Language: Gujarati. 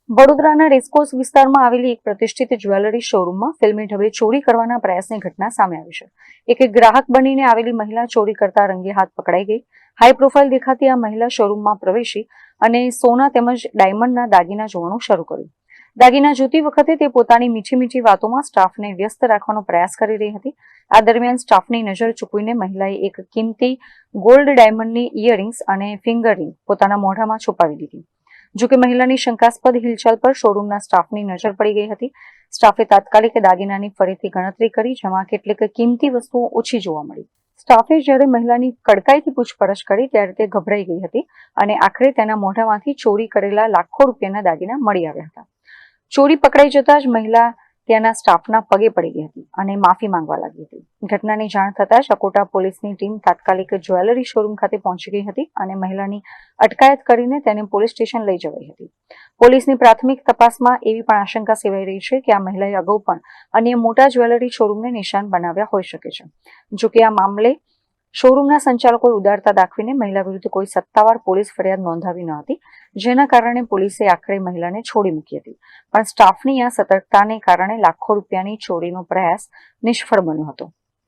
વડોદરાના રેસકોર્સ વિસ્તારમાં આવેલી એક પ્રતિષ્ઠિત જ્વેલરી શોરૂમમાં ફિલ્મી ઢબે ચોરી કરવાના પ્રયાસની ઘટના સામે આવી છે. એક ગ્રાહક બનીને આવેલી મહિલા ચોરી કરતા રંગે હાથ પકડાઈ ગઈ. હાઈ પ્રોફાઇલ દેખાતી આ મહિલા શોરૂમમાં પ્રવેશી અને સોના તેમજ ડાયમંડના દાગીના જોવાનું શરૂ કર્યું. દાગીના જોતી વખતે તે પોતાની મીઠી મીઠી વાતોમાં સ્ટાફને વ્યસ્ત રાખવાનો પ્રયાસ કરી રહી હતી. આ દરમિયાન સ્ટાફની નજર ચૂકવીને મહિલાએ એક કિંમતી ગોલ્ડ ડાયમંડની ઇયરિંગ્સ અને ફિંગર રિંગ પોતાના મોઢામાં છુપાવી દીધી. જોકે મહિલાની શંકાસ્પદ હિલચાલ પર શોરૂમના સ્ટાફની નજર પડી ગઈ હતી. સ્ટાફે તાત્કાલિક દાગીનાની ફરીથી ગણતરી કરી, જેમાં કેટલીક કિંમતી વસ્તુઓ ઓછી જોવા મળી. સ્ટાફે જ્યારે મહિલાની કડકાઈથી પૂછપરછ કરી ત્યારે તે ગભરાઈ ગઈ હતી અને આખરે તેના મોઢામાંથી ચોરી કરેલા લાખો રૂપિયાના દાગીના મળી આવ્યા હતા. ચોરી પકડાઈ જતા જ મહિલા ત્યાંના સ્ટાફના પગે પડી ગઈ હતી અને માફી માંગવા લાગી હતી. ઘટનાની જાણ થતાં જ અકોટા પોલીસની ટીમ તાત્કાલિક જ્વેલરી શોરૂમ ખાતે પહોંચી ગઈ હતી અને મહિલાની અટકાયત કરીને તેને પોલીસ સ્ટેશન લઈ જવાઈ હતી. પોલીસની પ્રાથમિક તપાસમાં એવી પણ આશંકા સેવાઈ રહી છે કે આ મહિલાએ અગાઉ પણ અન્ય મોટા જ્વેલરી શોરૂમને નિશાન બનાવ્યા હોઈ શકે છે. જોકે આ મામલે શોરૂમના સંચાલકોએ ઉદારતા દાખવીને મહિલા વિરુદ્ધ કોઈ સત્તાવાર પોલીસ ફરિયાદ નોંધાવી ન હતી, જેના કારણે પોલીસે આખરે મહિલાને છોડી મૂકી હતી. પણ સ્ટાફની આ સતર્કતાને કારણે લાખો રૂપિયાની ચોરીનો પ્રયાસ નિષ્ફળ બન્યો હતો.